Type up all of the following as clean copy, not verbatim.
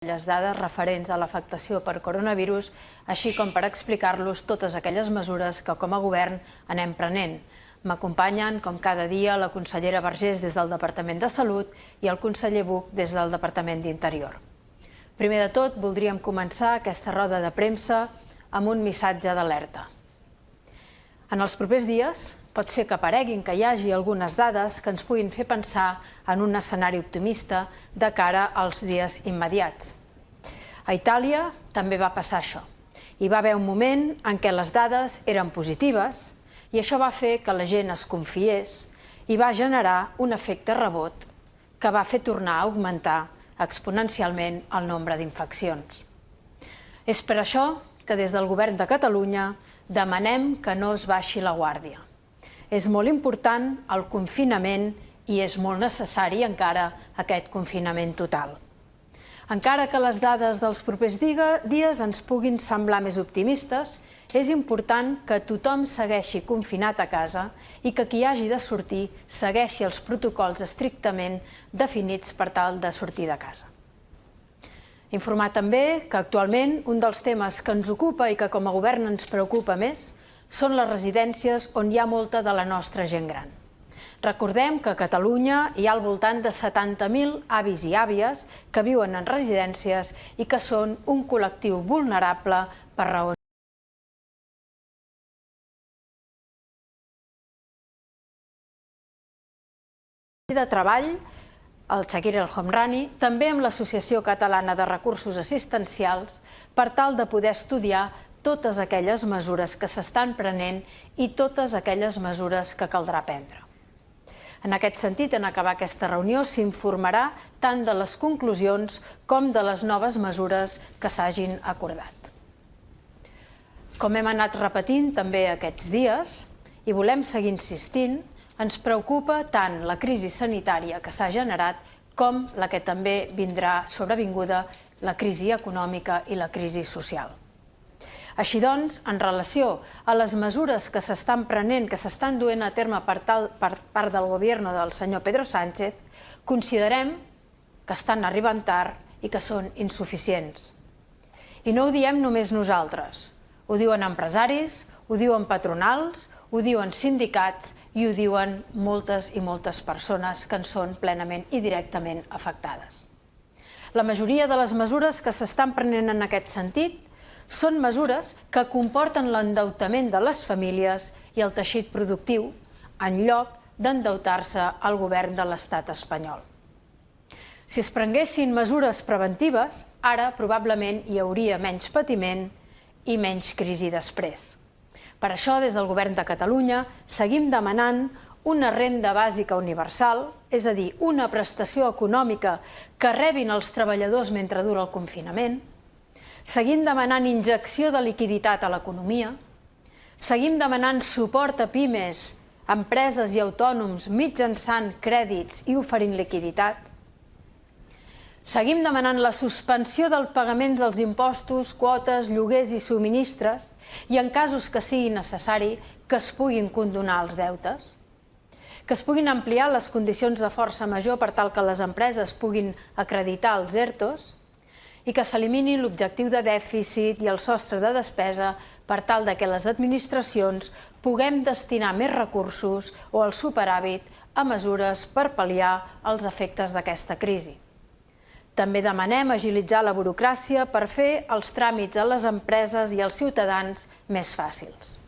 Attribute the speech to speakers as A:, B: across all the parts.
A: les dades referents a l'afectació per coronavirus, així com per explicar-los totes aquelles mesures que com a govern anem prenent. M'acompanyen, com cada dia, la consellera Vergés des del Departament de Salut i el conseller Buch des del Departament d'Interior. Primer de tot, voldríem començar aquesta roda de premsa amb un missatge d'alerta. En els propers dies pot ser que apareguin, que hi hagi algunes dades que ens puguin fer pensar en un escenari optimista de cara als dies immediats. A Itàlia també va passar això. Hi va haver un moment en què les dades eren positives i això va fer que la gent es confiés i va generar un efecte rebot que va fer tornar a augmentar exponencialment el nombre d'infeccions. És per això que des del Govern de Catalunya demanem que no es baixi la guàrdia. És molt important el confinament i és molt necessari encara aquest confinament total. Encara que les dades dels propers dies ens puguin semblar més optimistes, és important que tothom segueixi confinat a casa i que qui hagi de sortir segueixi els protocols estrictament definits per tal de sortir de casa. Informar també que actualment un dels temes que ens ocupa i que com a govern ens preocupa més són les residències on hi ha molta de la nostra gent gran. Recordem que a Catalunya hi ha al voltant de 70.000 avis i àvies que viuen en residències i que són un col·lectiu vulnerable per raons de treball, el Chakir El Homrani, també amb l'Associació Catalana de Recursos Assistencials, per tal de poder estudiar totes aquelles mesures que s'estan prenent i totes aquelles mesures que caldrà prendre. En aquest sentit, en acabar aquesta reunió, s'informarà tant de les conclusions com de les noves mesures que s'hagin acordat. Com hem anat repetint també aquests dies, i volem seguir insistint, ens preocupa tant la crisi sanitària que s'ha generat com la que també vindrà sobrevinguda, la crisi econòmica i la crisi social. Així doncs, en relació a les mesures que s'estan prenent, que s'estan duent a terme per part del govern del senyor Pedro Sánchez, considerem que estan arribant tard i que són insuficients. I no ho diem només nosaltres, ho diuen empresaris, ho diuen patronals, ho diuen sindicats i ho diuen moltes i moltes persones que en són plenament i directament afectades. La majoria de les mesures que s'estan prenent en aquest sentit són mesures que comporten l'endeutament de les famílies i el teixit productiu, en lloc d'endeutar-se al govern de l'estat espanyol. Si es prenguessin mesures preventives, ara probablement hi hauria menys patiment i menys crisi després. Per això, des del Govern de Catalunya, seguim demanant una renda bàsica universal, és a dir, una prestació econòmica que rebin els treballadors mentre dura el confinament, seguim demanant injecció de liquiditat a l'economia, seguim demanant suport a pimes, empreses i autònoms mitjançant crèdits i oferint liquiditat, seguim demanant la suspensió del pagament dels impostos, quotes, lloguers i subministres i, en casos que sigui necessari, que es puguin condonar els deutes, que es puguin ampliar les condicions de força major per tal que les empreses puguin acreditar els ERTOs i que s'elimini l'objectiu de dèficit i el sostre de despesa per tal que les administracions puguem destinar més recursos o el superàvit a mesures per pal·liar els efectes d'aquesta crisi. També demanem agilitzar la burocràcia per fer els tràmits a les empreses i als ciutadans més fàcils.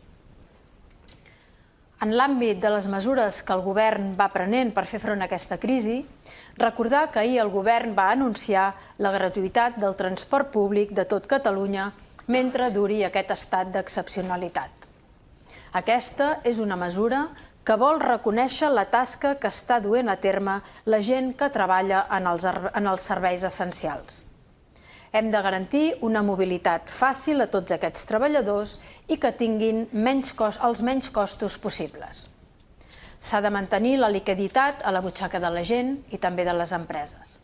A: En l'àmbit de les mesures que el govern va prenent per fer front a aquesta crisi, recordar que ahir el govern va anunciar la gratuïtat del transport públic de tot Catalunya mentre duri aquest estat d'excepcionalitat. Aquesta és una mesura que vol reconèixer la tasca que està duent a terme la gent que treballa en els serveis essencials. Hem de garantir una mobilitat fàcil a tots aquests treballadors i que tinguin els menys costos possibles. S'ha de mantenir la liquiditat a la butxaca de la gent i també de les empreses.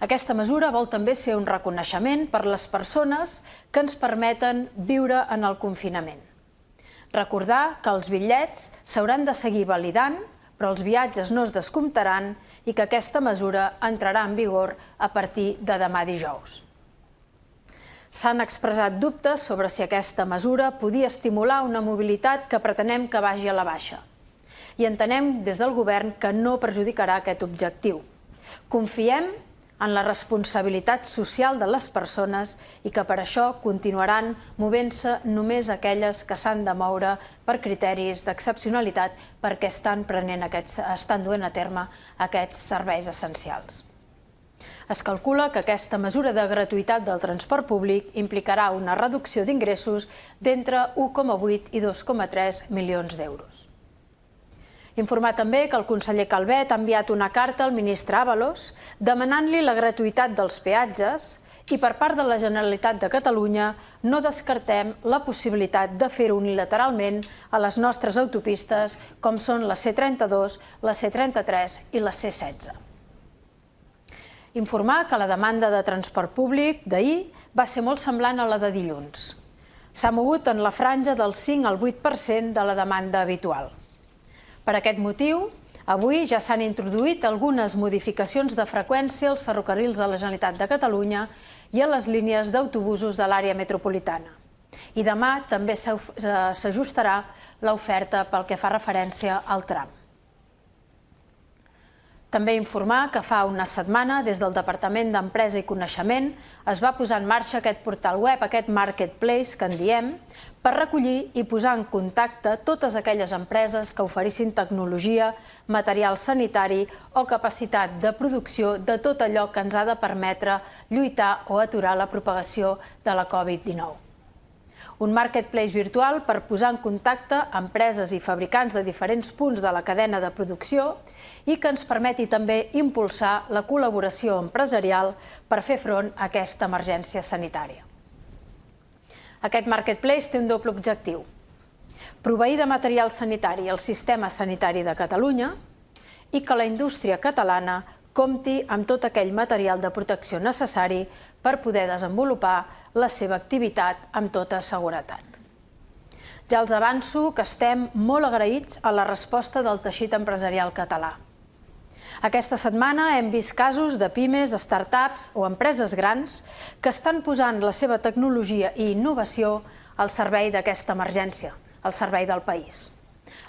A: Aquesta mesura vol també ser un reconeixement per les persones que ens permeten viure en el confinament. Recordar que els bitllets s'hauran de seguir validant, però els viatges no es descomptaran i que aquesta mesura entrarà en vigor a partir de demà dijous. S'han expressat dubtes sobre si aquesta mesura podia estimular una mobilitat que pretenem que vagi a la baixa. I entenem des del govern que no perjudicarà aquest objectiu. Confiem en la responsabilitat social de les persones i que per això continuaran movent-se només aquelles que s'han de moure per criteris d'excepcionalitat perquè estan duent a terme aquests serveis essencials. Es calcula que aquesta mesura de gratuïtat del transport públic implicarà una reducció d'ingressos d'entre 1,8 i 2,3 milions d'euros. Informar també que el conseller Calvet ha enviat una carta al ministre Ábalos demanant-li la gratuïtat dels peatges i per part de la Generalitat de Catalunya no descartem la possibilitat de fer-ho unilateralment a les nostres autopistes com són la C32, la C33 i la C16. Informar que la demanda de transport públic d'ahir va ser molt semblant a la de dilluns. S'ha mogut en la franja del 5 al 8% de la demanda habitual. Per aquest motiu, avui ja s'han introduït algunes modificacions de freqüència als ferrocarrils de la Generalitat de Catalunya i a les línies d'autobusos de l'àrea metropolitana. I demà també s'ajustarà l'oferta pel que fa referència al tram. També informar que fa una setmana, des del Departament d'Empresa i Coneixement, es va posar en marxa aquest portal web, aquest marketplace que en diem, per recollir i posar en contacte totes aquelles empreses que oferissin tecnologia, material sanitari o capacitat de producció de tot allò que ens ha de permetre lluitar o aturar la propagació de la Covid-19. Un marketplace virtual per posar en contacte empreses i fabricants de diferents punts de la cadena de producció i que ens permeti també impulsar la col·laboració empresarial per fer front a aquesta emergència sanitària. Aquest marketplace té un doble objectiu: proveir de material sanitari el sistema sanitari de Catalunya i que la indústria catalana compti amb tot aquell material de protecció necessari per poder desenvolupar la seva activitat amb tota seguretat. Ja els avanço que estem molt agraïts a la resposta del teixit empresarial català. Aquesta setmana hem vist casos de pimes, startups o empreses grans que estan posant la seva tecnologia i innovació al servei d'aquesta emergència, al servei del país.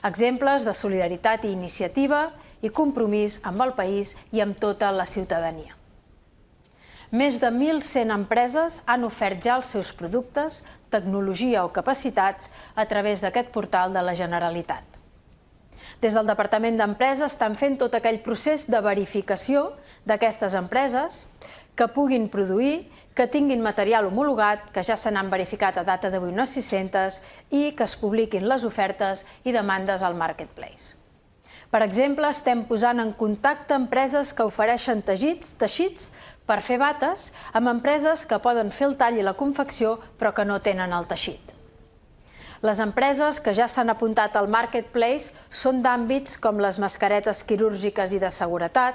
A: Exemples de solidaritat i iniciativa i compromís amb el país i amb tota la ciutadania. Més de 1.100 empreses han ofert ja els seus productes, tecnologia o capacitats a través d'aquest portal de la Generalitat. Des del Departament d'Empresa estan fent tot aquell procés de verificació d'aquestes empreses que puguin produir, que tinguin material homologat, que ja se n'han verificat a data d'avui unes 600 i que es publiquin les ofertes i demandes al marketplace. Per exemple, estem posant en contacte empreses que ofereixen teixits per fer bates amb empreses que poden fer el tall i la confecció però que no tenen el teixit. Les empreses que ja s'han apuntat al marketplace són d'àmbits com les mascaretes quirúrgiques i de seguretat,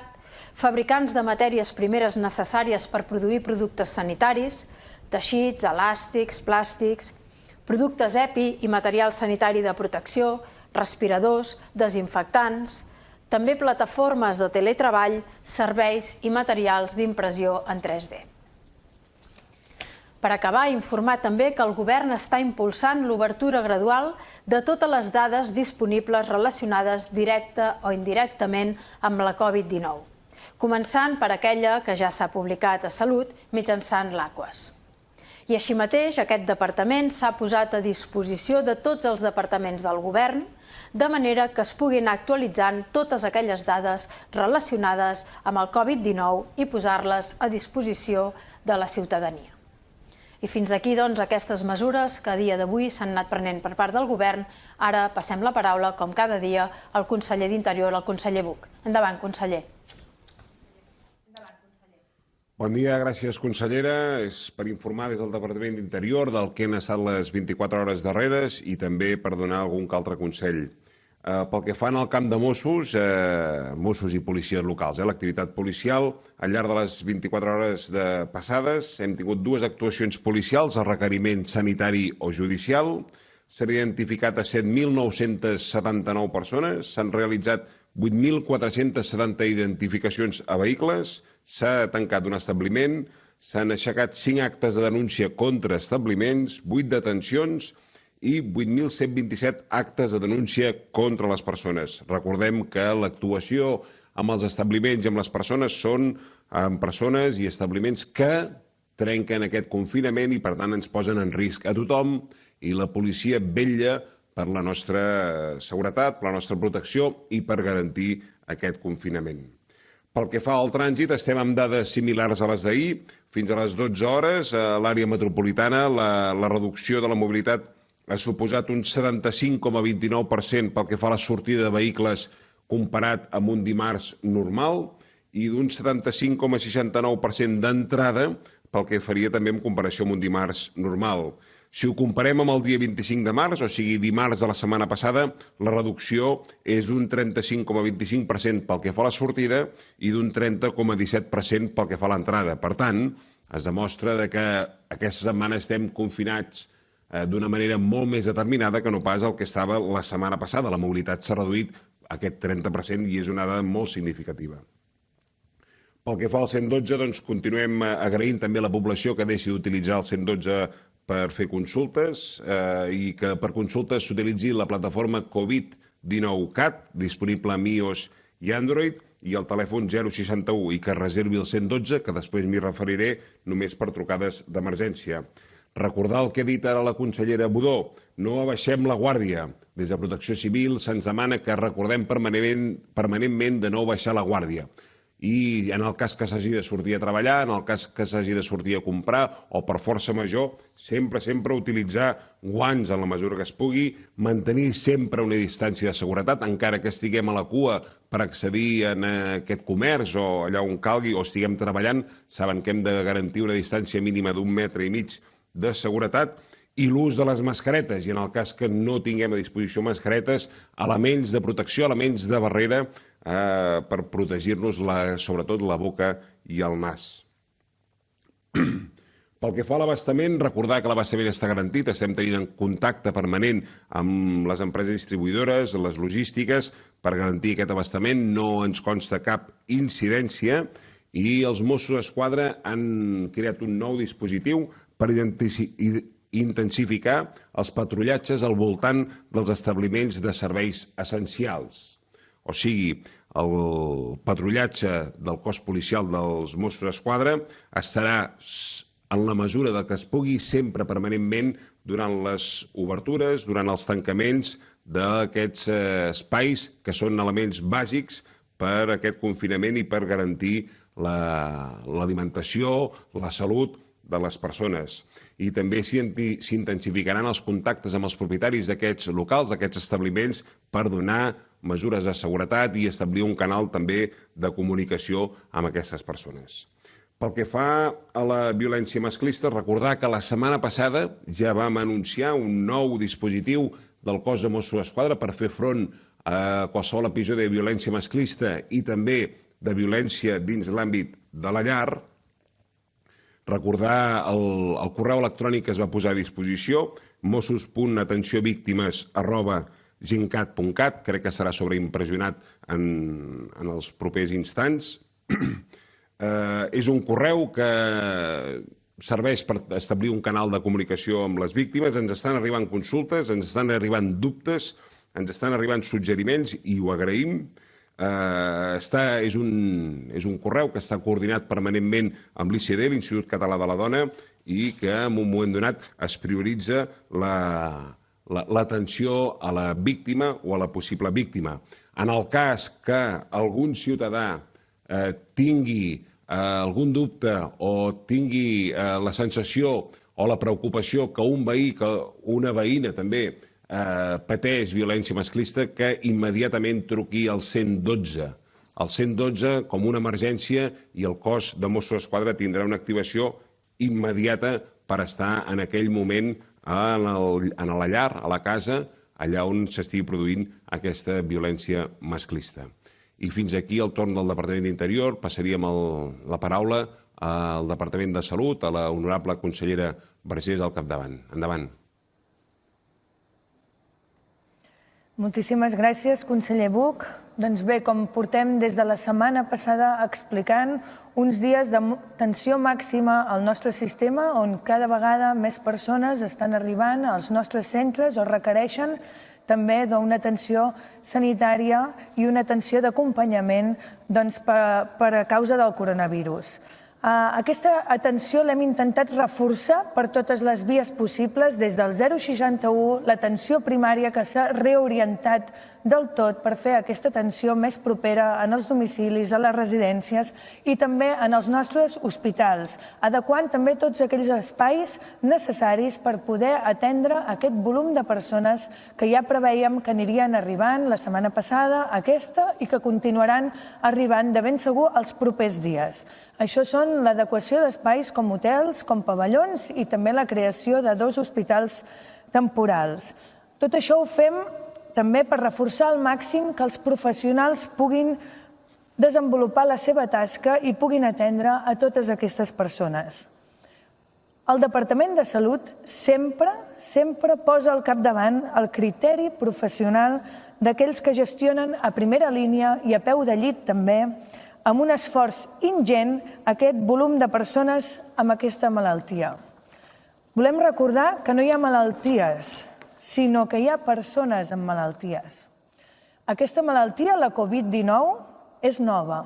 A: fabricants de matèries primeres necessàries per produir productes sanitaris, teixits, elàstics, plàstics, productes EPI i material sanitari de protecció, respiradors, desinfectants, també plataformes de teletreball, serveis i materials d'impressió en 3D. Per acabar, informar també que el govern està impulsant l'obertura gradual de totes les dades disponibles relacionades directa o indirectament amb la Covid-19, començant per aquella que ja s'ha publicat a Salut mitjançant l'Aquas. I així mateix, aquest departament s'ha posat a disposició de tots els departaments del govern, de manera que es puguin anar actualitzant totes aquelles dades relacionades amb el Covid-19 i posar-les a disposició de la ciutadania. I fins aquí, doncs, aquestes mesures que a dia d'avui s'han anat prenent per part del govern. Ara passem la paraula, com cada dia, al conseller d'Interior, el conseller Buch. Endavant, conseller.
B: Bon dia, gràcies consellera. És per informar des del Departament d'Interior del que han estat les 24 hores darreres i també per donar algun altre consell. Pel que fa al camp de Mossos, Mossos i policies locals, l'activitat policial, al llarg de les 24 hores passades hem tingut 2 actuacions policials a requeriment sanitari o judicial. S'han identificat a 7.979 persones, s'han realitzat 8.470 identificacions a vehicles, s'ha tancat un establiment, s'han aixecat 5 actes de denúncia contra establiments, 8 detencions i 8.127 actes de denúncia contra les persones. Recordem que l'actuació amb els establiments i amb les persones són amb persones i establiments que trenquen aquest confinament i, per tant, ens posen en risc a tothom i la policia vetlla per la nostra seguretat, per la nostra protecció i per garantir aquest confinament. Pel que fa al trànsit, estem amb dades similars a les d'ahir. Fins a les 12 hores, a l'àrea metropolitana, la reducció de la mobilitat ha suposat un 75,29% pel que fa a la sortida de vehicles comparat amb un dimarts normal i d'un 75,69% d'entrada pel que faria també en comparació amb un dimarts normal. Si ho comparem amb el dia 25 de març, o sigui, dimarts de la setmana passada, la reducció és d'un 35,25% pel que fa a la sortida i d'un 30,17% pel que fa a l'entrada. Per tant, es demostra que aquesta setmana estem confinats d'una manera molt més determinada que no pas el que estava la setmana passada. La mobilitat s'ha reduït aquest 30% i és una dada molt significativa. Pel que fa al 112, doncs, continuem agraint també a la població que deixi d'utilitzar el 112 per fer consultes i que per consultes s'utilitzi la plataforma Covid-19 CAT, disponible a iOS i Android, i el telèfon 061 i que reservi el 112, que després m'hi referiré, només per trucades d'emergència. Recordar el que ha dit ara la consellera Budó, no abaixem la guàrdia. Des de Protecció Civil se'ns demana que recordem permanentment de no baixar la guàrdia. I en el cas que s'hagi de sortir a treballar, en el cas que s'hagi de sortir a comprar o per força major, sempre utilitzar guants en la mesura que es pugui, mantenir sempre una distància de seguretat, encara que estiguem a la cua per accedir a aquest comerç o allà on calgui o estiguem treballant, saben que hem de garantir una distància mínima d'1,5 metres de seguretat i l'ús de les mascaretes, i en el cas que no tinguem a disposició mascaretes, elements de protecció, elements de barrera per protegir-nos sobretot la boca i el nas. Pel que fa a l'abastament, recordar que l'abastament està garantit, estem tenint en contacte permanent amb les empreses distribuïdores, les logístiques, per garantir aquest abastament, no ens consta cap incidència i els Mossos d'Esquadra han creat un nou dispositiu per intensificar els patrullatges al voltant dels establiments de serveis essencials. O sigui, el patrullatge del cos policial dels Mossos d'Esquadra estarà, en la mesura del que es pugui, sempre permanentment durant les obertures, durant els tancaments d'aquests espais que són elements bàsics per aquest confinament i per garantir l'alimentació, la salut de les persones. I també s'intensificaran els contactes amb els propietaris d'aquests locals, d'aquests establiments, per donar mesures de seguretat i establir un canal també de comunicació amb aquestes persones. Pel que fa a la violència masclista, recordar que la setmana passada ja vam anunciar un nou dispositiu del cos de Mossos d'Esquadra per fer front a qualsevol episodi de violència masclista i també de violència dins l'àmbit de la llar. Recordar el correu electrònic que es va posar a disposició, mossos.atencióvictimes@gencat.cat, crec que serà sobreimpressionat en els propers instants. És un correu que serveix per establir un canal de comunicació amb les víctimes. Ens estan arribant consultes, ens estan arribant dubtes, ens estan arribant suggeriments i ho agraïm. És un correu que està coordinat permanentment amb l'ICD, l'Institut Català de la Dona, i que en un moment donat es prioritza l'atenció a la víctima o a la possible víctima. En el cas que algun ciutadà tingui algun dubte o tingui la sensació o la preocupació que un veí, que una veïna també pateix violència masclista, que immediatament truqui al 112. El 112 com una emergència i el cos de Mossos d'Esquadra tindrà una activació immediata per estar en aquell moment a la llar, a la casa, allà on s'estigui produint aquesta violència masclista. I fins aquí el torn del Departament d'Interior. Passaríem la paraula al Departament de Salut, a la honorable consellera Vergés al capdavant. Endavant.
C: Moltíssimes gràcies, conseller Buch. Doncs bé, com portem des de la setmana passada explicant, uns dies de tensió màxima al nostre sistema on cada vegada més persones estan arribant als nostres centres o requereixen també d'una atenció sanitària i una atenció d'acompanyament per a causa del coronavirus. Aquesta atenció l'hem intentat reforçar per totes les vies possibles, des del 061, l'atenció primària que s'ha reorientat del tot per fer aquesta atenció més propera en els domicilis, a les residències i també en els nostres hospitals, adequant també tots aquells espais necessaris per poder atendre aquest volum de persones que ja preveiem que anirien arribant la setmana passada, aquesta, i que continuaran arribant de ben segur els propers dies. Això són l'adequació d'espais com hotels, com pavellons i també la creació de 2 hospitals temporals. Tot això ho fem també per reforçar al màxim que els professionals puguin desenvolupar la seva tasca i puguin atendre a totes aquestes persones. El Departament de Salut sempre posa al capdavant el criteri professional d'aquells que gestionen a primera línia i a peu de llit també, amb un esforç ingent, aquest volum de persones amb aquesta malaltia. Volem recordar que no hi ha malalties, sinó que hi ha persones amb malalties. Aquesta malaltia, la Covid-19, és nova.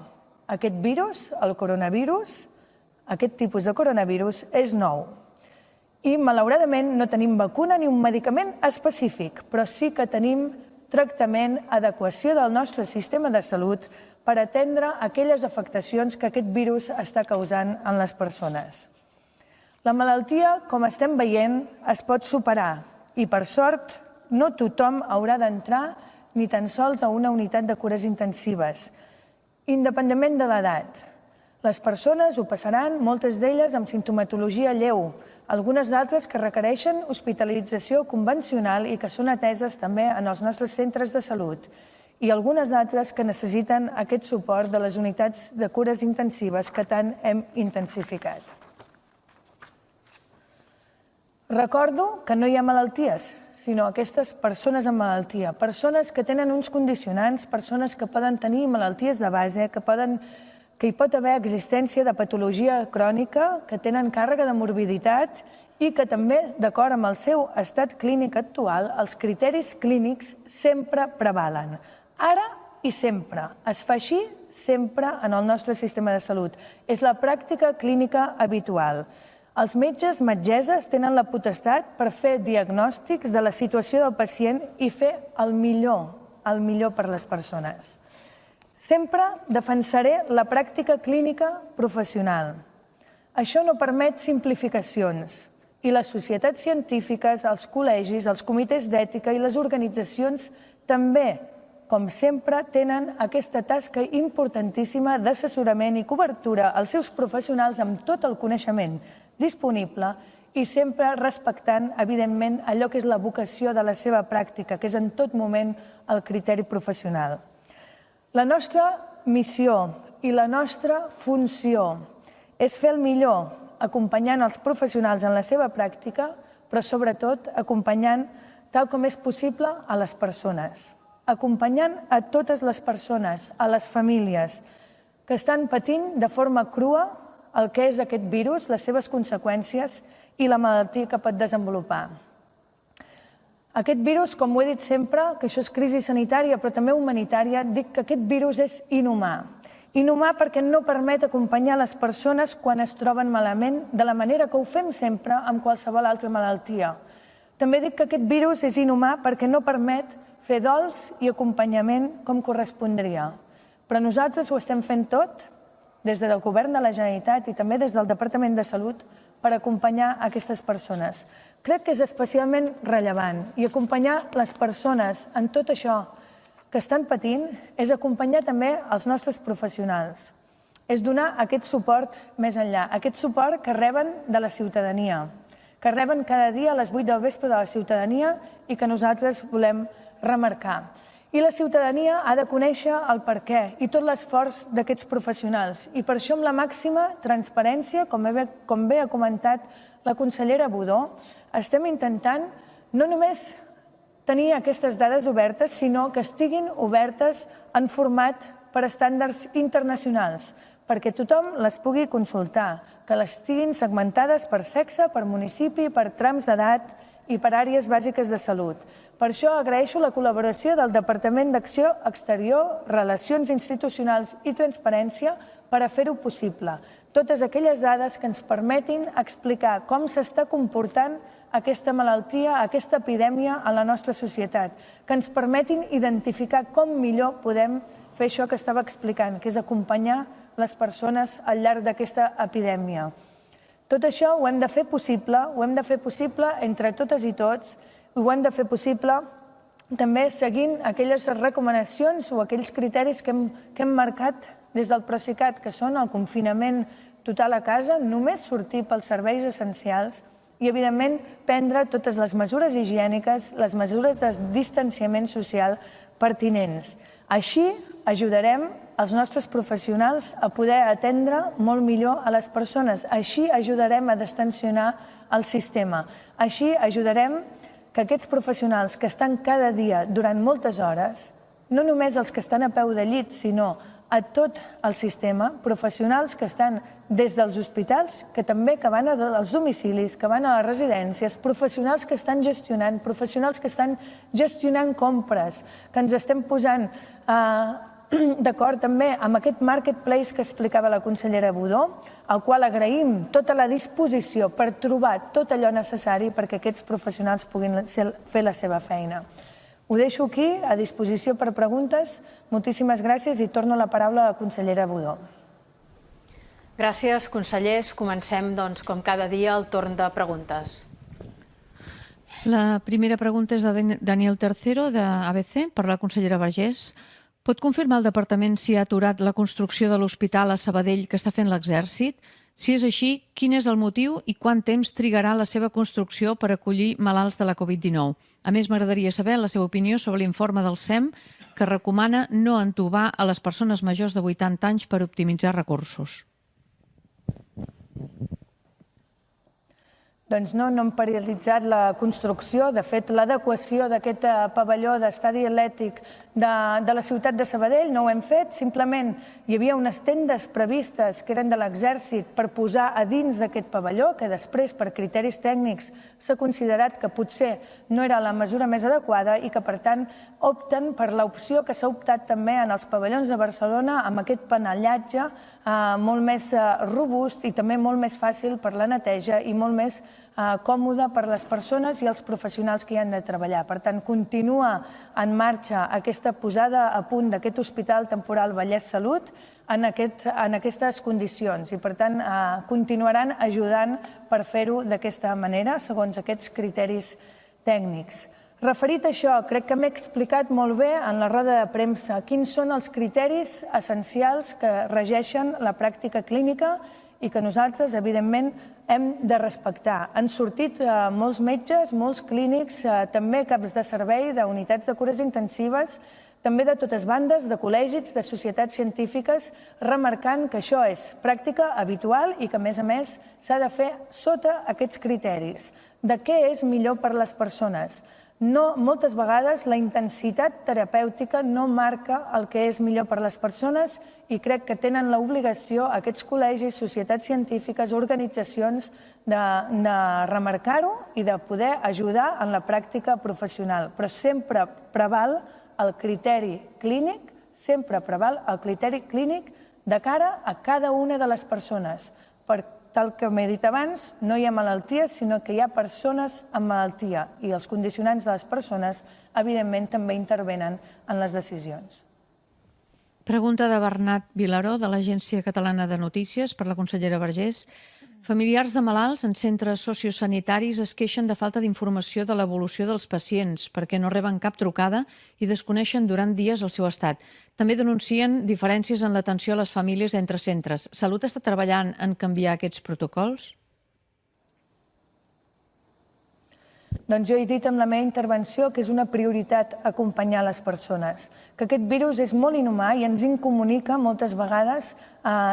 C: Aquest virus, el coronavirus, aquest tipus de coronavirus, és nou. I, malauradament, no tenim vacuna ni un medicament específic, però sí que tenim tractament, adequació del nostre sistema de salut per atendre aquelles afectacions que aquest virus està causant en les persones. La malaltia, com estem veient, es pot superar i, per sort, no tothom haurà d'entrar ni tan sols a una unitat de cures intensives, independentment de l'edat. Les persones ho passaran, moltes d'elles amb simptomatologia lleu, algunes d'altres que requereixen hospitalització convencional i que són ateses també en els nostres centres de salut, i algunes d'altres que necessiten aquest suport de les unitats de cures intensives que tant hem intensificat. Recordo que no hi ha malalties, sinó aquestes persones amb malaltia, persones que tenen uns condicionants, persones que poden tenir malalties de base, que hi pot haver existència de patologia crònica, que tenen càrrega de morbiditat i que també, d'acord amb el seu estat clínic actual, els criteris clínics sempre prevalen. Ara i sempre. Es fa així sempre en el nostre sistema de salut. És la pràctica clínica habitual. Els metges, metgesses, tenen la potestat per fer diagnòstics de la situació del pacient i fer el millor per les persones. Sempre defensaré la pràctica clínica professional. Això no permet simplificacions i les societats científiques, els col·legis, els comitès d'ètica i les organitzacions també, com sempre, tenen aquesta tasca importantíssima d'assessorament i cobertura als seus professionals amb tot el coneixement disponible i sempre respectant, evidentment, allò que és la vocació de la seva pràctica, que és en tot moment el criteri professional. La nostra missió i la nostra funció és fer el millor acompanyant els professionals en la seva pràctica, però sobretot acompanyant, tal com és possible, a les persones. Acompanyant a totes les persones, a les famílies que estan patint de forma crua el que és aquest virus, les seves conseqüències i la malaltia que pot desenvolupar. Aquest virus, com ho he dit sempre, que això és crisi sanitària però també humanitària, dic que aquest virus és inhumà. Inhumà perquè no permet acompanyar les persones quan es troben malament de la manera que ho fem sempre amb qualsevol altra malaltia. També dic que aquest virus és inhumà perquè no permet fer dols i acompanyament com correspondria. Però nosaltres ho estem fent tot, des del Govern de la Generalitat i també des del Departament de Salut, per acompanyar aquestes persones. Crec que és especialment rellevant i acompanyar les persones en tot això que estan patint és acompanyar també els nostres professionals. És donar aquest suport més enllà, aquest suport que reben de la ciutadania, que reben cada dia a les 8 del vespre de la ciutadania i que nosaltres volem remarcar. I la ciutadania ha de conèixer el perquè i tot l'esforç d'aquests professionals. I per això, amb la màxima transparència, com bé ha comentat la consellera Budó, estem intentant no només tenir aquestes dades obertes, sinó que estiguin obertes en format per estàndards internacionals, perquè tothom les pugui consultar, que les estiguin segmentades per sexe, per municipi, per trams d'edat i per àrees bàsiques de salut. Per això agraeixo la col·laboració del Departament d'Acció Exterior, Relacions Institucionals i Transparència per a fer-ho possible. Totes aquelles dades que ens permetin explicar com s'està comportant aquesta malaltia, aquesta epidèmia a la nostra societat, que ens permetin identificar com millor podem fer això que estava explicant, que és acompanyar les persones al llarg d'aquesta epidèmia. Tot això ho hem de fer possible entre totes i tots, i ho hem de fer possible també seguint aquelles recomanacions o aquells criteris que hem marcat des del Procicat, que són el confinament total a casa, només sortir pels serveis essencials i, evidentment, prendre totes les mesures higièniques, les mesures de distanciament social pertinents. Així ajudarem els nostres professionals a poder atendre molt millor a les persones. Així ajudarem a distensionar el sistema. Així ajudarem que aquests professionals que estan cada dia durant moltes hores, no només els que estan a peu de llit, sinó a tot el sistema, professionals que estan des dels hospitals, que també que van als domicilis, que van a les residències, professionals que estan gestionant, professionals que estan gestionant compres, que ens estem posant d'acord també amb aquest marketplace que explicava la consellera Budó, al qual agraïm tota la disposició per trobar tot allò necessari perquè aquests professionals puguin fer la seva feina. Ho deixo aquí, a disposició per preguntes. Moltíssimes gràcies i torno la paraula a la consellera Budó.
A: Gràcies, consellers. Comencem, doncs, com cada dia, el torn de preguntes.
D: La primera pregunta és de Daniel Tercero, d'ABC, per la consellera Vergés. Pot confirmar el Departament si ha aturat la construcció de l'hospital a Sabadell que està fent l'Exèrcit? Si és així, quin és el motiu i quant temps trigarà la seva construcció per acollir malalts de la Covid-19? A més, m'agradaria saber la seva opinió sobre l'informe del SEM que recomana no entubar a les persones majors de 80 anys per optimitzar recursos.
C: Doncs no hem paralitzat la construcció. De fet, l'adequació d'aquest pavelló d'estadi atlètic de la ciutat de Sabadell no ho hem fet. Simplement hi havia unes tendes previstes que eren de l'Exèrcit per posar a dins d'aquest pavelló, que després, per criteris tècnics, s'ha considerat que potser no era la mesura més adequada i que, per tant, opten per l'opció que s'ha optat també en els pavellons de Barcelona amb aquest panellatge molt més robust i també molt més fàcil per la neteja i molt més còmode per les persones i els professionals que hi han de treballar. Per tant, continua en marxa aquesta posada a punt d'aquest Hospital Temporal Vallès Salut en aquestes condicions i, per tant, continuaran ajudant per fer-ho d'aquesta manera, segons aquests criteris tècnics. Referit a això, crec que m'he explicat molt bé en la roda de premsa quins són els criteris essencials que regeixen la pràctica clínica i que nosaltres, evidentment, hem de respectar. Han sortit molts metges, molts clínics, també caps de servei d'unitats de cures intensives, també de totes bandes, de col·legis, de societats científiques, remarcant que això és pràctica habitual i que, a més, s'ha de fer sota aquests criteris. De què és millor per les persones? Moltes vegades la intensitat terapèutica no marca el que és millor per les persones i crec que tenen l'obligació aquests col·legis, societats científiques, organitzacions de remarcar-ho i de poder ajudar en la pràctica professional. Però sempre preval el criteri clínic, de cara a cada una de les persones. Tal com he dit abans, no hi ha malalties, sinó que hi ha persones amb malaltia i els condicionants de les persones, evidentment, també intervenen en les decisions.
D: Pregunta de Bernat Vilaró, de l'Agència Catalana de Notícies, per la consellera Vergés. Familiars de malalts en centres sociosanitaris es queixen de falta d'informació de l'evolució dels pacients perquè no reben cap trucada i desconeixen durant dies el seu estat. També denuncien diferències en l'atenció a les famílies entre centres. Salut està treballant en canviar aquests protocols?
C: Doncs jo he dit en la meva intervenció que és una prioritat acompanyar les persones, que aquest virus és molt inhumà i ens incomunica moltes vegades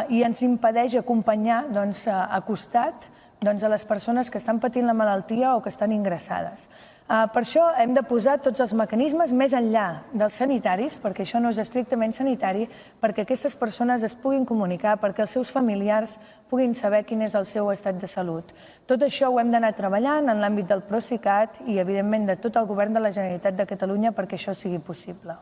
C: i ens impedeix acompanyar a costat a les persones que estan patint la malaltia o que estan ingressades. Per això hem de posar tots els mecanismes més enllà dels sanitaris, perquè això no és estrictament sanitari, perquè aquestes persones es puguin comunicar, perquè els seus familiars puguin saber quin és el seu estat de salut. Tot això ho hem d'anar treballant en l'àmbit del Procicat i, evidentment, de tot el govern de la Generalitat de Catalunya perquè això sigui possible.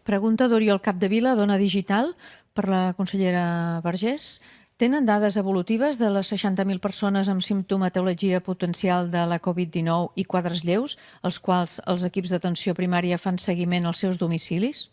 D: Pregunta d'Oriol Capdevila, d'Ona Digital, per la consellera Vergés. Tenen dades evolutives de les 60.000 persones amb simptomatologia potencial de la Covid-19 i quadres lleus, als quals els equips d'atenció primària fan seguiment als seus domicilis?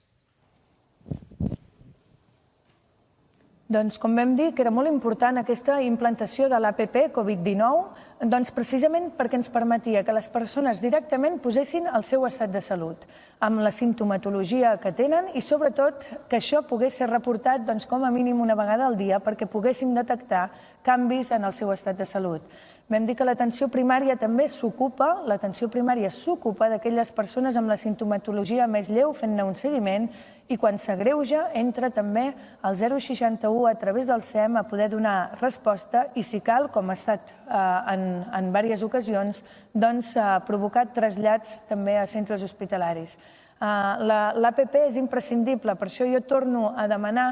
C: Doncs, com vam dir, que era molt important aquesta implantació de l'APP Covid-19, doncs precisament perquè ens permetia que les persones directament posessin el seu estat de salut, amb la simptomatologia que tenen i, sobretot, que això pogués ser reportat com a mínim una vegada al dia perquè poguéssim detectar canvis en el seu estat de salut. Vam dir que l'atenció primària també s'ocupa, d'aquelles persones amb la simptomatologia més lleu fent-ne un seguiment i quan s'agreuja entra també al 061 a través del SEM a poder donar resposta i, si cal, com ha estat en diverses ocasions, provocar trasllats també a centres hospitalaris. L'APP és imprescindible, per això jo torno a demanar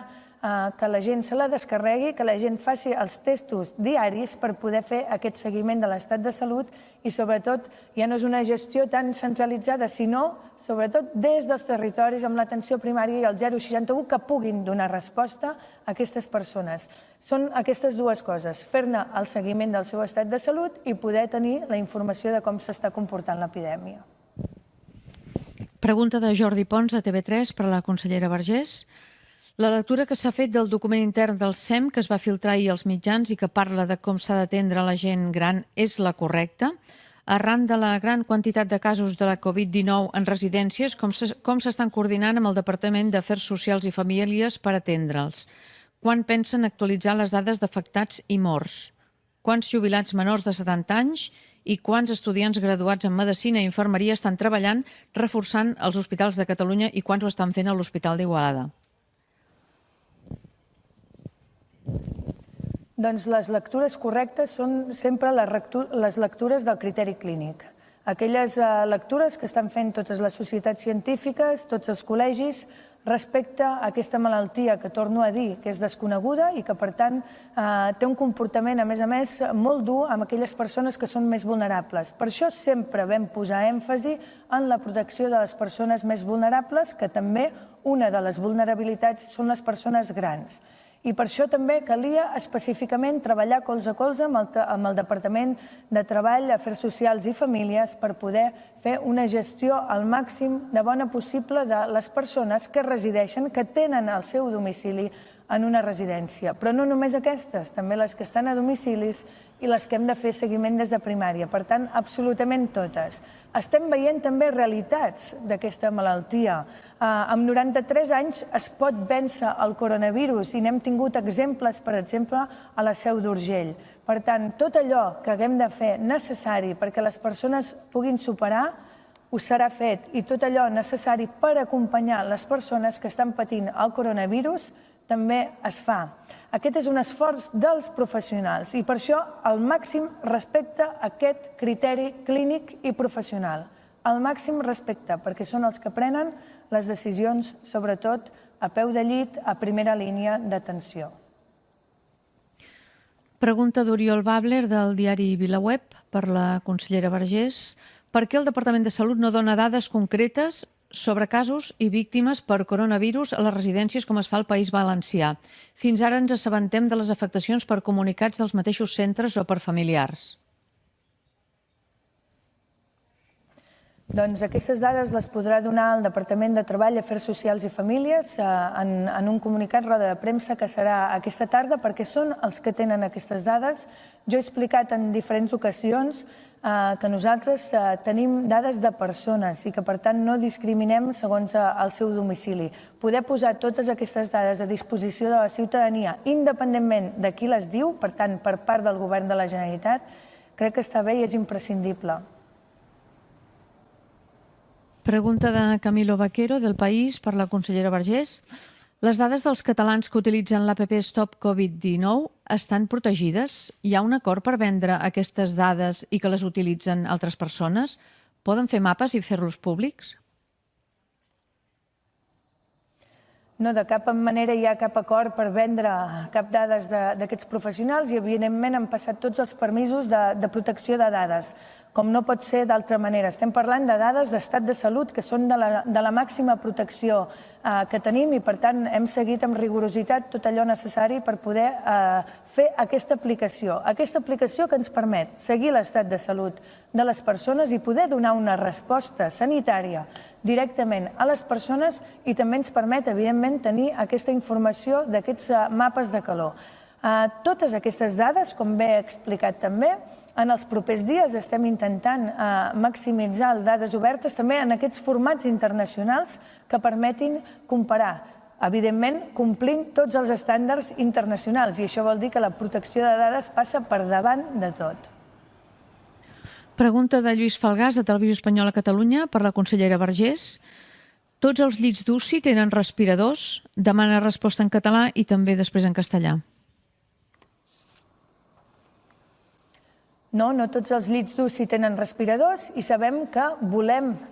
C: que la gent se la descarregui, que la gent faci els testos diaris per poder fer aquest seguiment de l'estat de salut i, sobretot, ja no és una gestió tan centralitzada, sinó, sobretot, des dels territoris amb l'atenció primària i el 061 que puguin donar resposta a aquestes persones. Són aquestes dues coses, fer-ne el seguiment del seu estat de salut i poder tenir la informació de com s'està comportant l'epidèmia.
D: Pregunta de Jordi Pons, a TV3, per a la consellera Vergés. La lectura que s'ha fet del document intern del SEM, que es va filtrar ahir als mitjans i que parla de com s'ha d'atendre la gent gran, és la correcta? Arran de la gran quantitat de casos de la Covid-19 en residències, com s'estan coordinant amb el Departament d'Afers Socials i Famílies per atendre'ls? Quan pensen actualitzar les dades d'afectats i morts? Quants jubilats menors de 70 anys i quants estudiants graduats en Medicina i Infermeria estan treballant reforçant els hospitals de Catalunya i quants ho estan fent a l'Hospital d'Igualada?
C: Doncs les lectures correctes són sempre les lectures del criteri clínic. Aquelles lectures que estan fent totes les societats científiques, tots els col·legis, respecte a aquesta malaltia que, torno a dir, que és desconeguda i que, per tant, té un comportament, a més, molt dur amb aquelles persones que són més vulnerables. Per això sempre vam posar èmfasi en la protecció de les persones més vulnerables, que també una de les vulnerabilitats són les persones grans. I per això també calia específicament treballar colze a colze amb el Departament de Treball, Afers Socials i Famílies per poder fer una gestió al màxim de bona possible de les persones que resideixen, que tenen el seu domicili en una residència. Però no només aquestes, també les que estan a domicilis i les que hem de fer seguiment des de primària. Per tant, absolutament totes. Estem veient també realitats d'aquesta malaltia. Amb 93 anys es pot vèncer el coronavirus i n'hem tingut exemples, per exemple, a la Seu d'Urgell. Per tant, tot allò que haguem de fer necessari perquè les persones puguin superar ho serà fet i tot allò necessari per acompanyar les persones que estan patint el coronavirus també es fa. Aquest és un esforç dels professionals i per això el màxim respecte a aquest criteri clínic i professional. El màxim respecte, perquè són els que prenen les decisions, sobretot a peu de llit, a primera línia d'atenció.
D: Pregunta d'Oriol Babler, del diari VilaWeb, per la consellera Vergés. Per què el Departament de Salut no dona dades concretes sobre casos i víctimes per coronavirus a les residències com es fa al País Valencià? Fins ara ens assabentem de les afectacions per comunicats dels mateixos centres o per familiars.
C: Doncs aquestes dades les podrà donar el Departament de Treball, Afers Socials i Famílies en un comunicat, roda de premsa, que serà aquesta tarda, perquè són els que tenen aquestes dades. Jo he explicat en diferents ocasions que nosaltres tenim dades de persones i que, per tant, no discriminem segons el seu domicili. Poder posar totes aquestes dades a disposició de la ciutadania, independentment de qui les diu, per tant, per part del Govern de la Generalitat, crec que està bé i és imprescindible.
D: Pregunta de Camilo Vaquero, del País, per la consellera Vergés. Les dades dels catalans que utilitzen l'APP Stop Covid-19 estan protegides? Hi ha un acord per vendre aquestes dades i que les utilitzen altres persones? Poden fer mapes i fer-los públics?
C: No, de cap manera hi ha cap acord per vendre cap dades d'aquests professionals i, evidentment, han passat tots els permisos de protecció de dades, com no pot ser d'altra manera. Estem parlant de dades d'estat de salut que són de la màxima protecció que tenim i, per tant, hem seguit amb rigorositat tot allò necessari per poder fer aquesta aplicació. Aquesta aplicació que ens permet seguir l'estat de salut de les persones i poder donar una resposta sanitària directament a les persones i també ens permet, evidentment, tenir aquesta informació d'aquests mapes de calor. Totes aquestes dades, com bé he explicat també, en els propers dies estem intentant maximitzar les dades obertes també en aquests formats internacionals que permetin comparar, evidentment, complint tots els estàndards internacionals, i això vol dir que la protecció de dades passa per davant de tot.
D: Pregunta de Lluís Falgàs, de Televisió Espanyola Catalunya, per la consellera Vergés. Tots els llits d'UCI tenen respiradors? Demana resposta en català i també després en castellà.
C: No, no tots els llits d'UCI tenen respiradors i sabem que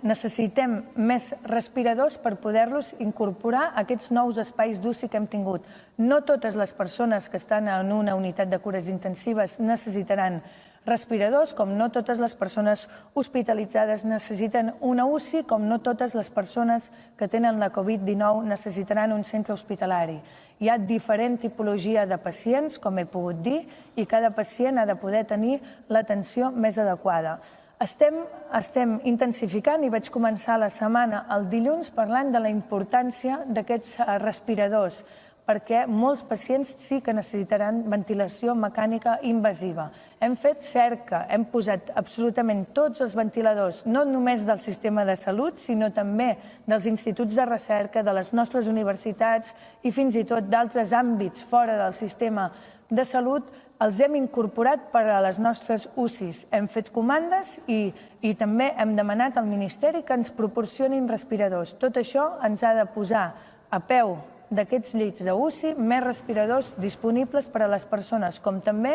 C: necessitem més respiradors per poder-los incorporar a aquests nous espais d'UCI que hem tingut. No totes les persones que estan en una unitat de cures intensives necessitaran respiradors, com no totes les persones hospitalitzades necessiten una UCI, com no totes les persones que tenen la Covid-19 necessitaran un centre hospitalari. Hi ha diferent tipologia de pacients, com he pogut dir, i cada pacient ha de poder tenir l'atenció més adequada. Estem intensificant i vaig començar la setmana el dilluns parlant de la importància d'aquests respiradors, perquè molts pacients sí que necessitaran ventilació mecànica invasiva. Hem fet cerca, hem posat absolutament tots els ventiladors, no només del sistema de salut, sinó també dels instituts de recerca, de les nostres universitats i fins i tot d'altres àmbits fora del sistema de salut, els hem incorporat per a les nostres UCIs. Hem fet comandes i també hem demanat al Ministeri que ens proporcionin respiradors. Tot això ens ha de posar a peu d'aquests llits d'UCI més respiradors disponibles per a les persones, com també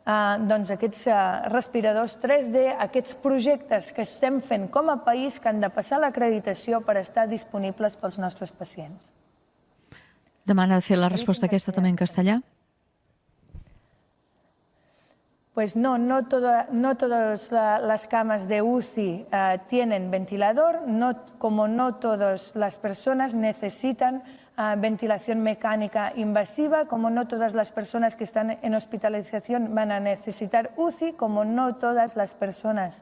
C: aquests respiradors 3D, aquests projectes que estem fent com a país que han de passar l'acreditació per estar disponibles pels nostres pacients.
D: Demana de fer la resposta aquesta també en castellà.
C: Pues no todas las camas de UCI tienen ventilador, como no todas las personas necesitan ventilación mecánica invasiva, como no todas las personas que están en hospitalización van a necesitar UCI, como no todas las personas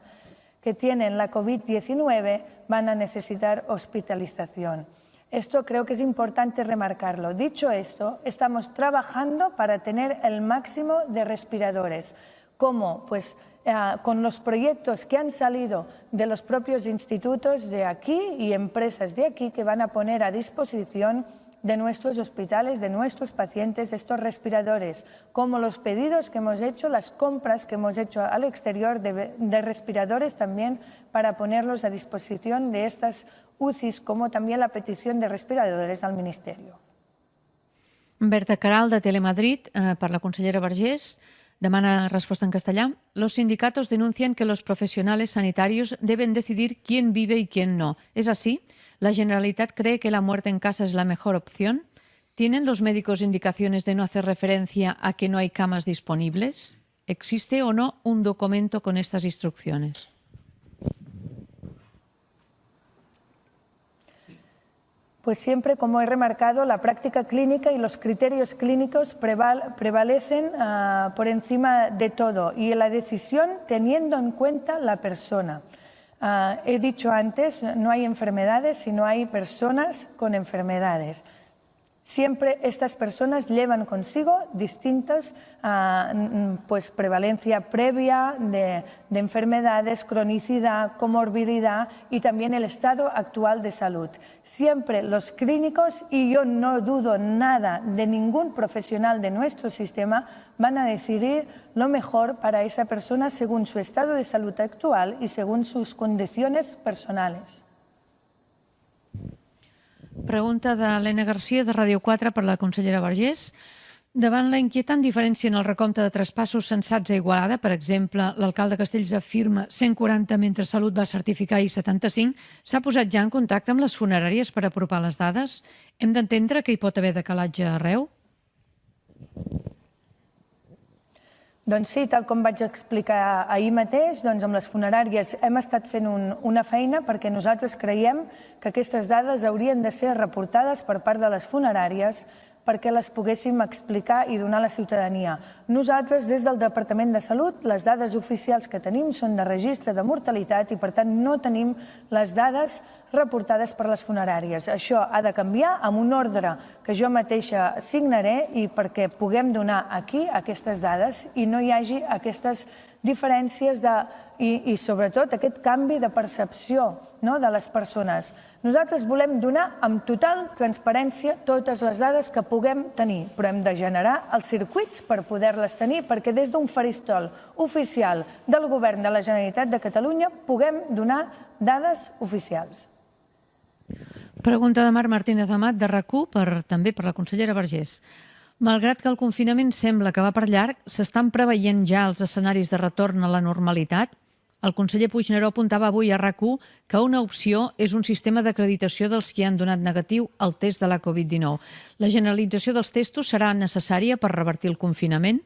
C: que tienen la COVID-19 van a necesitar hospitalización. Esto creo que es importante remarcarlo. Dicho esto, estamos trabajando para tener el máximo de respiradores. ¿Cómo? Pues con los proyectos que han salido de los propios institutos de aquí y empresas de aquí que van a poner a disposición de nuestros hospitales, de nuestros pacientes, de estos respiradores, como los pedidos que hemos hecho, las compras que hemos hecho al exterior de respiradores también para ponerlos a disposición de estas UCIs, como también la petición de respiradores al Ministerio.
D: Berta Caral, de Telemadrid, per la consellera Vergés, demana respuesta en castellà. Los sindicatos denuncian que los profesionales sanitarios deben decidir quién vive y quién no. ¿Es así? ¿La Generalitat cree que la muerte en casa es la mejor opción? ¿Tienen los médicos indicaciones de no hacer referencia a que no hay camas disponibles? ¿Existe o no un documento con estas instrucciones?
C: Pues siempre, como he remarcado, la práctica clínica y los criterios clínicos prevalecen por encima de todo y la decisión teniendo en cuenta la persona. He dicho antes, no hay enfermedades, sino hay personas con enfermedades. Siempre estas personas llevan consigo distintas prevalencia previa de enfermedades, cronicidad, comorbilidad y también el estado actual de salud. Siempre los clínicos, y yo no dudo nada de ningún profesional de nuestro sistema, van a decidir lo mejor para esa persona según su estado de salud actual y según sus condiciones personales.
D: Pregunta d'Helena Garcia, de Ràdio 4, per la consellera Vergés. Davant la inquietant diferència en el recompte de traspassos censats a Igualada, per exemple, l'alcalde Castells afirma 140 mentre Salut va certificar i 75, s'ha posat ja en contacte amb les funeràries per apropar les dades? Hem d'entendre que hi pot haver decalatge arreu?
C: Doncs sí, tal com vaig explicar ahir mateix, amb les funeràries hem estat fent una feina perquè nosaltres creiem que aquestes dades haurien de ser reportades per part de les funeràries perquè les poguéssim explicar i donar a la ciutadania. Nosaltres, des del Departament de Salut, les dades oficials que tenim són de registre de mortalitat i, per tant, no tenim les dades reportades per les funeràries. Això ha de canviar amb un ordre que jo mateixa signaré i perquè puguem donar aquí aquestes dades i no hi hagi aquestes diferències i sobretot aquest canvi de percepció de les persones. Nosaltres volem donar amb total transparència totes les dades que puguem tenir, però hem de generar els circuits per poder-les tenir perquè des d'un faristol oficial del Govern de la Generalitat de Catalunya puguem donar dades oficials.
D: Pregunta de Marc Martínez Amat, de RAC1, també per la consellera Vergés. Malgrat que el confinament sembla que va per llarg, s'estan preveient ja els escenaris de retorn a la normalitat? El conseller Puigneró apuntava avui a RAC1 que una opció és un sistema d'acreditació dels que han donat negatiu al test de la Covid-19. La generalització dels testos serà necessària per revertir el confinament?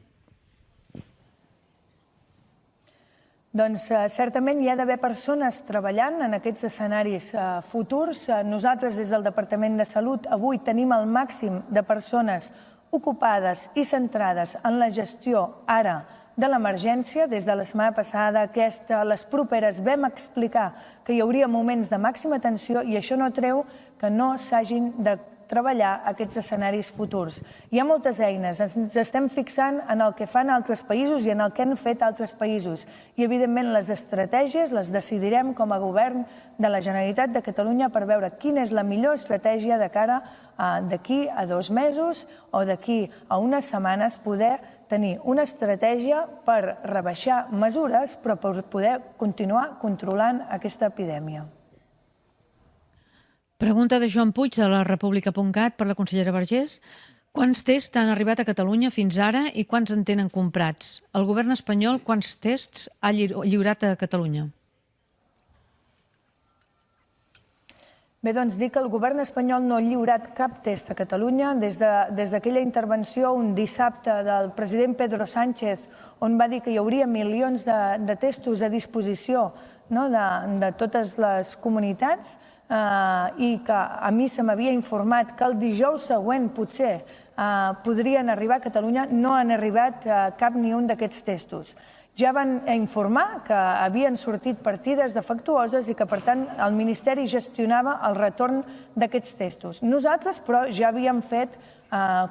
C: Doncs certament hi ha d'haver persones treballant en aquests escenaris futurs. Nosaltres, des del Departament de Salut, avui tenim el màxim de persones ocupades i centrades en la gestió ara de l'emergència. Des de la setmana passada, aquesta, les properes, vam explicar que hi hauria moments de màxima tensió i això no treu que no s'hagin de treballar aquests escenaris futurs. Hi ha moltes eines, ens estem fixant en el que fan altres països i en el que han fet altres països. I, evidentment, les estratègies les decidirem com a govern de la Generalitat de Catalunya per veure quina és la millor estratègia de cara d'aquí a 2 mesos o d'aquí a unes setmanes poder tenir una estratègia per rebaixar mesures però per poder continuar controlant aquesta epidèmia.
D: Pregunta de Joan Puig, de la República.cat, per la consellera Vergés. Quants tests han arribat a Catalunya fins ara i quants en tenen comprats? El govern espanyol quants tests ha lliurat a Catalunya?
C: Bé, doncs dir que el govern espanyol no ha lliurat cap test a Catalunya. Des d'aquella intervenció un dissabte del president Pedro Sánchez, on va dir que hi hauria milions de testos a disposició de totes les comunitats, i que a mi se m'havia informat que el dijous següent potser podrien arribar a Catalunya, no han arribat cap ni un d'aquests testos. Ja van informar que havien sortit partides defectuoses i que, per tant, el Ministeri gestionava el retorn d'aquests testos. Nosaltres, però, ja havíem fet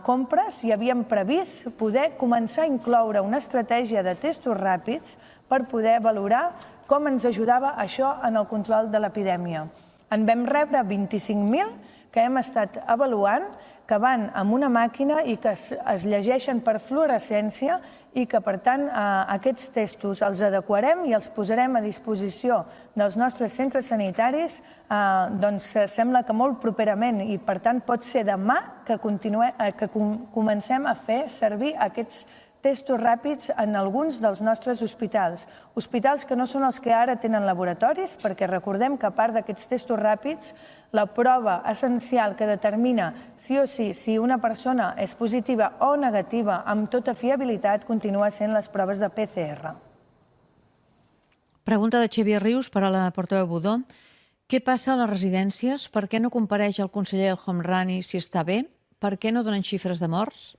C: compres i havíem previst poder començar a incloure una estratègia de testos ràpids per poder valorar com ens ajudava això en el control de l'epidèmia. En vam rebre 25.000 que hem estat avaluant, que van amb una màquina i que es llegeixen per fluorescència i que, per tant, aquests testos els adequarem i els posarem a disposició dels nostres centres sanitaris, doncs sembla que molt properament i, per tant, pot ser demà que comencem a fer servir aquests testos ràpids en alguns dels nostres hospitals. Hospitals que no són els que ara tenen laboratoris, perquè recordem que a part d'aquests testos ràpids, la prova essencial que determina sí o sí si una persona és positiva o negativa amb tota fiabilitat continua sent les proves de PCR.
D: Pregunta de Xavier Rius per a la portaveu Budó. Què passa a les residències? Per què no compareix el conseller El Homrani si està bé? Per què no donen xifres de morts?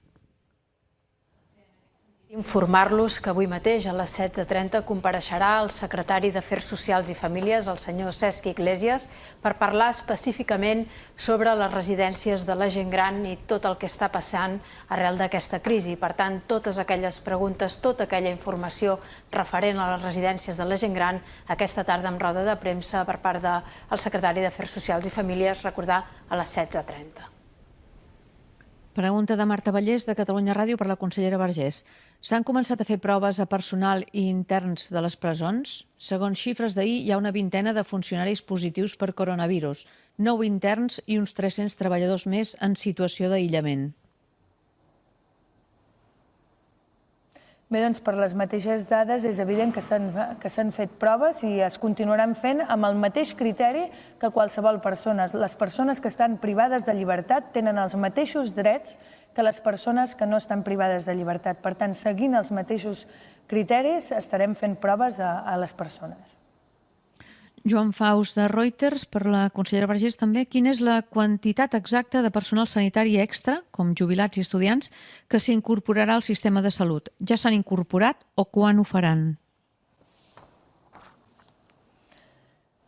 A: Informar-los que avui mateix a les 16:30 compareixerà el secretari d'Afers Socials i Famílies, el senyor Cesc Iglesias, per parlar específicament sobre les residències de la gent gran i tot el que està passant arrel d'aquesta crisi. Per tant, totes aquelles preguntes, tota aquella informació referent a les residències de la gent gran, aquesta tarda amb roda de premsa per part del secretari d'Afers Socials i Famílies, recordar, a les 16:30.
D: Pregunta de Marta Vallès, de Catalunya Ràdio, per la consellera Vergés. S'han començat a fer proves a personal i interns de les presons? Segons xifres d'ahir, hi ha una vintena de funcionaris positius per coronavirus, 9 interns i uns 300 treballadors més en situació d'aïllament.
C: Bé, doncs per les mateixes dades és evident que s'han fet proves i es continuaran fent amb el mateix criteri que qualsevol persona. Les persones que estan privades de llibertat tenen els mateixos drets que les persones que no estan privades de llibertat. Per tant, seguint els mateixos criteris, estarem fent proves a les persones.
D: Joan Faus, de Reuters, per la consellera Vergés també. Quina és la quantitat exacta de personal sanitari extra, com jubilats i estudiants, que s'incorporarà al sistema de salut? Ja s'han incorporat o quan ho faran?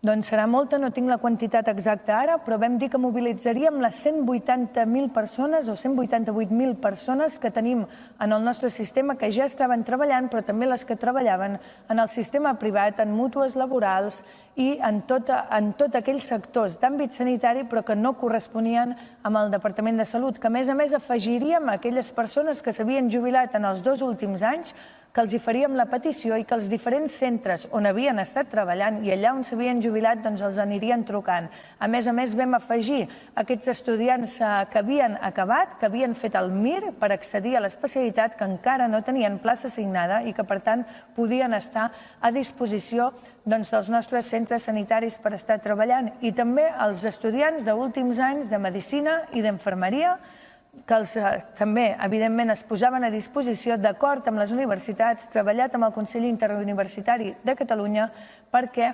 C: Doncs serà molta, no tinc la quantitat exacta ara, però vam dir que mobilitzaríem les 180.000 persones o 188.000 persones que tenim en el nostre sistema que ja estaven treballant, però també les que treballaven en el sistema privat, en mútues laborals i en tots aquells sectors d'àmbit sanitari, però que no corresponien amb el Departament de Salut, que a més afegiríem aquelles persones que s'havien jubilat en els 2 últims anys, que els hi faríem la petició i que els diferents centres on havien estat treballant i allà on s'havien jubilat doncs els anirien trucant. A més, vam afegir aquests estudiants que havien acabat, que havien fet el MIR per accedir a l'especialitat, que encara no tenien plaça assignada i que, per tant, podien estar a disposició dels nostres centres sanitaris per estar treballant. I també els estudiants d'últims anys de Medicina i d'Infermeria, que també, evidentment, es posaven a disposició d'acord amb les universitats, treballat amb el Consell Interuniversitari de Catalunya, perquè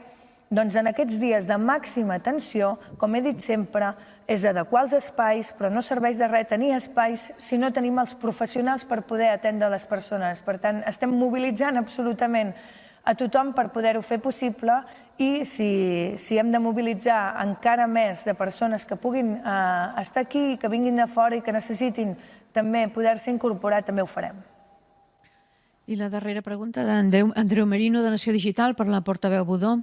C: en aquests dies de màxima tensió, com he dit sempre, és adequar els espais, però no serveix de res tenir espais si no tenim els professionals per poder atendre les persones. Per tant, estem mobilitzant absolutament a tothom per poder-ho fer possible i si hem de mobilitzar encara més de persones que puguin estar aquí, que vinguin de fora i que necessitin també poder-se incorporar, també ho farem.
D: I la darrera pregunta d'Andreu Merino, de Nació Digital, per la portaveu Budó.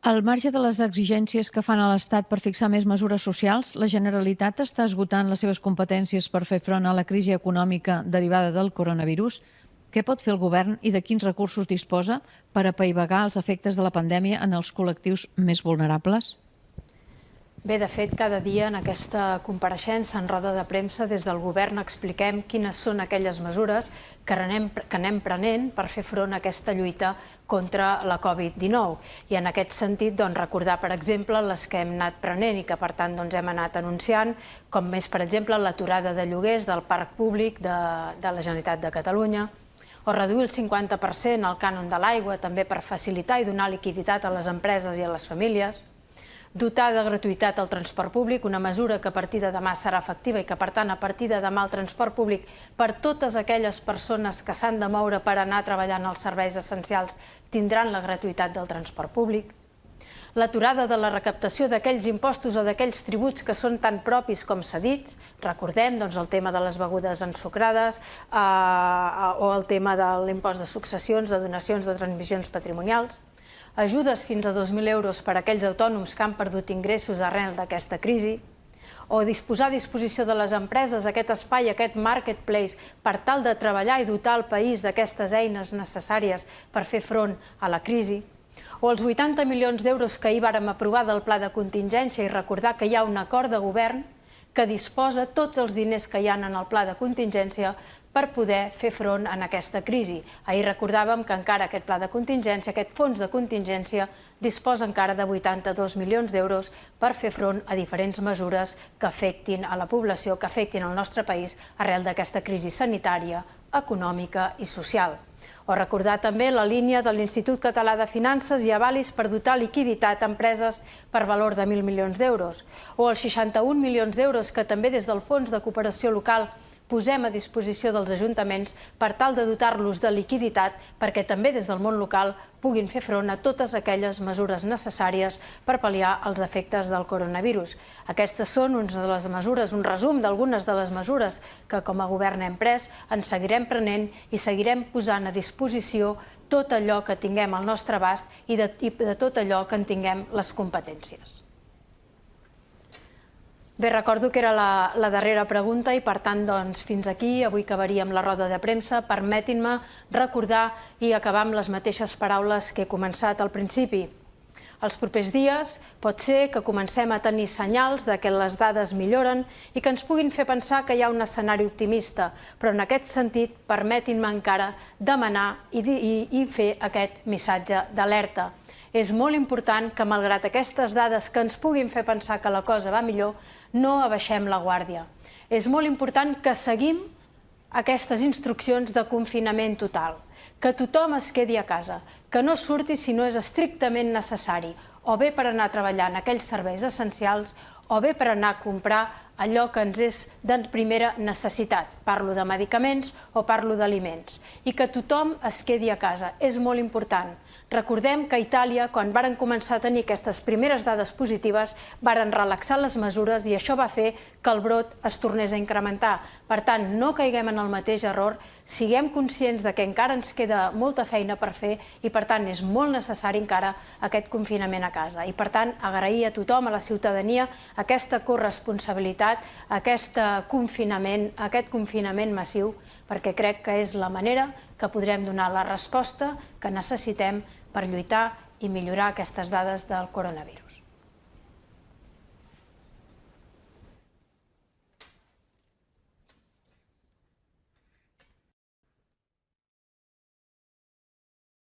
D: Al marge de les exigències que fan a l'Estat per fixar més mesures socials, la Generalitat està esgotant les seves competències per fer front a la crisi econòmica derivada del coronavirus. Què pot fer el govern i de quins recursos disposa per apaivagar els efectes de la pandèmia en els col·lectius més vulnerables?
A: Bé, de fet, cada dia en aquesta compareixença en roda de premsa des del govern expliquem quines són aquelles mesures que anem prenent per fer front a aquesta lluita contra la Covid-19. I en aquest sentit, recordar, per exemple, les que hem anat prenent i que, per tant, hem anat anunciant, com és, per exemple, l'aturada de lloguers del parc públic de la Generalitat de Catalunya, o reduir el 50% el cànon de l'aigua, també per facilitar i donar liquiditat a les empreses i a les famílies, dotar de gratuïtat el transport públic, una mesura que a partir de demà serà efectiva i que, per tant, a partir de demà el transport públic per totes aquelles persones que s'han de moure per anar treballant als serveis essencials tindran la gratuïtat del transport públic, l'aturada de la recaptació d'aquells impostos o d'aquells tributs que són tan propis com cedits, recordem el tema de les begudes ensucrades o el tema de l'impost de successions, de donacions, de transmissions patrimonials, ajudes fins a 2.000 euros per a aquells autònoms que han perdut ingressos arrel d'aquesta crisi, o disposar a disposició de les empreses aquest espai, aquest marketplace, per tal de treballar i dotar el país d'aquestes eines necessàries per fer front a la crisi, o els 80 milions d'euros que ahir vàrem aprovar del pla de contingència i recordar que hi ha un acord de govern que disposa tots els diners que hi ha en el pla de contingència per poder fer front a aquesta crisi. Ahir recordàvem que encara aquest pla de contingència, aquest fons de contingència, disposa encara de 82 milions d'euros per fer front a diferents mesures que afectin a la població, que afectin al nostre país arrel d'aquesta crisi sanitària, econòmica i social. O recordar també la línia de l'Institut Català de Finances i avalis per dotar liquiditat a empreses per valor de 1.000 milions d'euros, o els 61 milions d'euros que també des del Fons de Cooperació Local posem a disposició dels ajuntaments per tal de dotar-los de liquiditat perquè també des del món local puguin fer front a totes aquelles mesures necessàries per pal·liar els efectes del coronavirus. Aquestes són unes de les mesures, un resum d'algunes de les mesures que com a govern hem pres, ens seguirem prenent i seguirem posant a disposició tot allò que tinguem al nostre abast i de tot allò que en tinguem les competències. Bé, recordo que era la darrera pregunta i, per tant, fins aquí. Avui acabaríem la roda de premsa. Permetin-me recordar i acabar amb les mateixes paraules que he començat al principi. Els propers dies pot ser que comencem a tenir senyals de que les dades milloren i que ens puguin fer pensar que hi ha un escenari optimista, però en aquest sentit permetin-me encara demanar i fer aquest missatge d'alerta. És molt important que, malgrat aquestes dades que ens puguin fer pensar que la cosa va millor, no abaixem la guàrdia. És molt important que seguim aquestes instruccions de confinament total, que tothom es quedi a casa, que no surti si no és estrictament necessari, o bé per anar a treballar en aquells serveis essencials, o bé per anar a comprar allò que ens és de primera necessitat. Parlo de medicaments o parlo d'aliments. I que tothom es quedi a casa. És molt important. Recordem que a Itàlia, quan varen començar a tenir aquestes primeres dades positives, varen relaxar les mesures i això va fer que el brot es tornés a incrementar. Per tant, no caiguem en el mateix error, siguem conscients de que encara ens queda molta feina per fer i, per tant, és molt necessari encara aquest confinament a casa. I, per tant, agrair a tothom, a la ciutadania, aquesta corresponsabilitat, aquest confinament massiu, perquè crec que és la manera que podrem donar la resposta que necessitem per lluitar i millorar aquestes dades del coronavirus.